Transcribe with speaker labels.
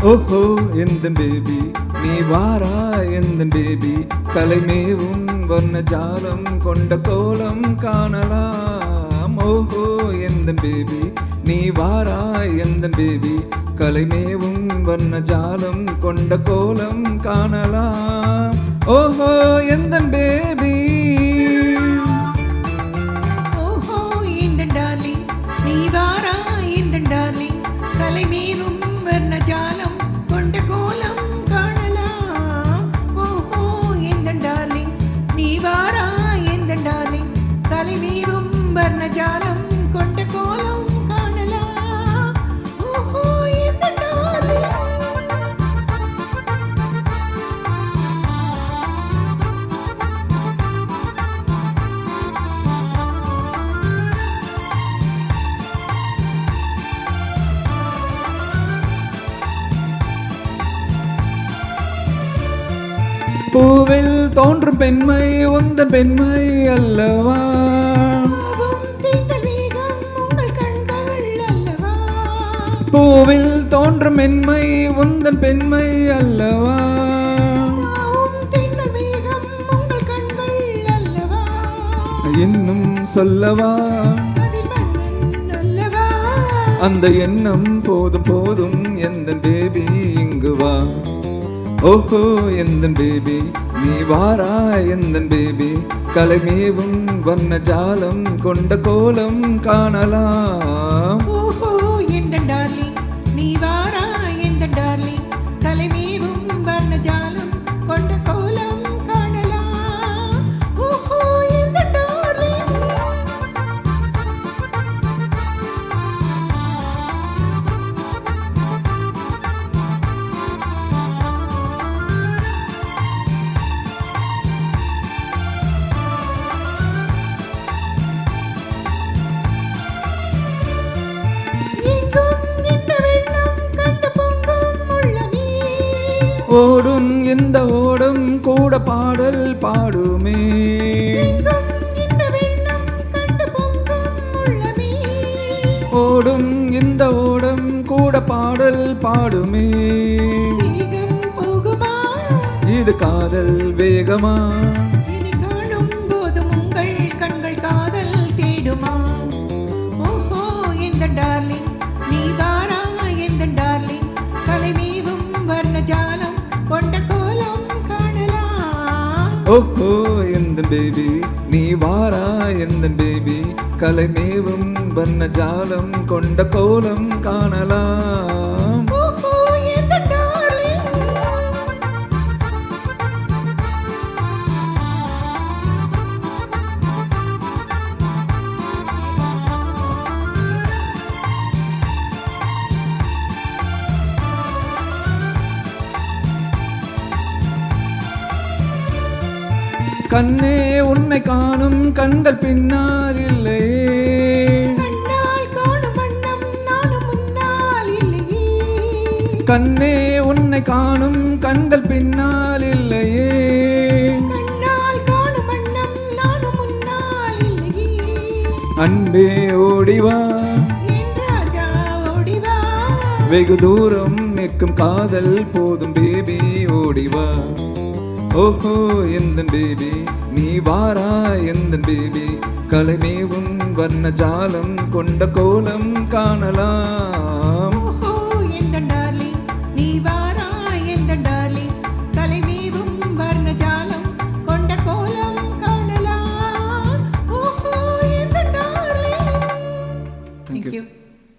Speaker 1: ஓஹோ எந்தன் பேபி நீ வாரா எந்தன் பேபி கலைமேவும் வர்ண ஜாலம் கொண்ட கோலம் காணலாம். ஓஹோ எந்தன் பேபி நீ வாரா எந்தன் பேபி கலைமேவும் வர்ண ஜாலம் கொண்ட கோலம் காணலாம். ஓஹோ எந்தன் பேபி
Speaker 2: ஓஹோ எந்தன் டார்லிங் நீ வாரா எந்தன் டார்லிங் கலைமேவும் வர்ண ஜாலம் கொண்ட கோலம் காணலாம். ஓஹோ எந்தன் டார்லிங் நீ வாரா எந்தன் டார்லிங் கலைமேவும் வர்ண ஜாலம் கொண்ட கோலம் காணலாம். ஓஹோ எந்தன் டார்லிங்
Speaker 1: பூவில் தோன்றும் பெண்மை உந்தன் பெண்மை அல்லவா. பூவில் தோன்றும் பெண்மை உந்தன் பெண்மை அல்லவா. இன்னும் சொல்லவா அந்த எண்ணம் போதும் போதும் எந்தன் பேபி இங்கு வா. ஓஹோ எந்தன் பேபி நீ வாரா எந்தன் பேபி கலைமேவும் வண்ண ஜாலம் கொண்ட கோலம் காணலாம்.
Speaker 2: ஓஹோ எந்தன் டார்லிங் நீ வாரா எந்தன் டார்லிங் கலைமேவும் வர்ண ஜாலம் கொண்ட கோலம் காணலாம். ஓஹோ எந்தன் டார்லிங்
Speaker 1: ஓடும் இந்த ஓடும் கூட பாடல் பாடுமே. ஓடும் இந்த ஓடும் கூட பாடல் பாடுமே. இது காதல் வேகமா
Speaker 2: காணும் போதும் உங்கள் கண்கள் காதல் தேடுமா. ஓஹோ எந்தன் டார்லிங் நீ வாரா எந்தன் டார்லிங் கலைமேவும் வர்ண ஜாலம் கொண்ட கோலம் காணலாம்.
Speaker 1: ஓஹோ எந்தன் பேபி நீ வாரா எந்தன் பேபி கலைமேவும் வண்ண ஜாலம் கொண்ட கோலம் காணலாம்.
Speaker 2: ஓஹோ எந்தன் டார்லிங்
Speaker 1: கண்ணே உன்னை காணும் கண்கள் பின்னால் இல்லையே.
Speaker 2: கண்ணால் காணும் வண்ணம் நானும் முன்னால் இல்லையே.
Speaker 1: கண்ணே உன்னை காணும் கண்கள் பின்னால் இல்லையே.
Speaker 2: கண்ணால் காணும் வண்ணம் நானும் முன்னால் இல்லையே.
Speaker 1: அன்பே ஓடிவா
Speaker 2: என் ராஜா ஓடிவா.
Speaker 1: வெகு தூரம் நிற்கும் காதல் போதும் பேபி ஓடிவா. ஓஹோ எந்தன் பேபி நீ வாரா எந்தன் பேபி கலைமேவும் வண்ண ஜாலம் கொண்ட கோலம் காணலாம்.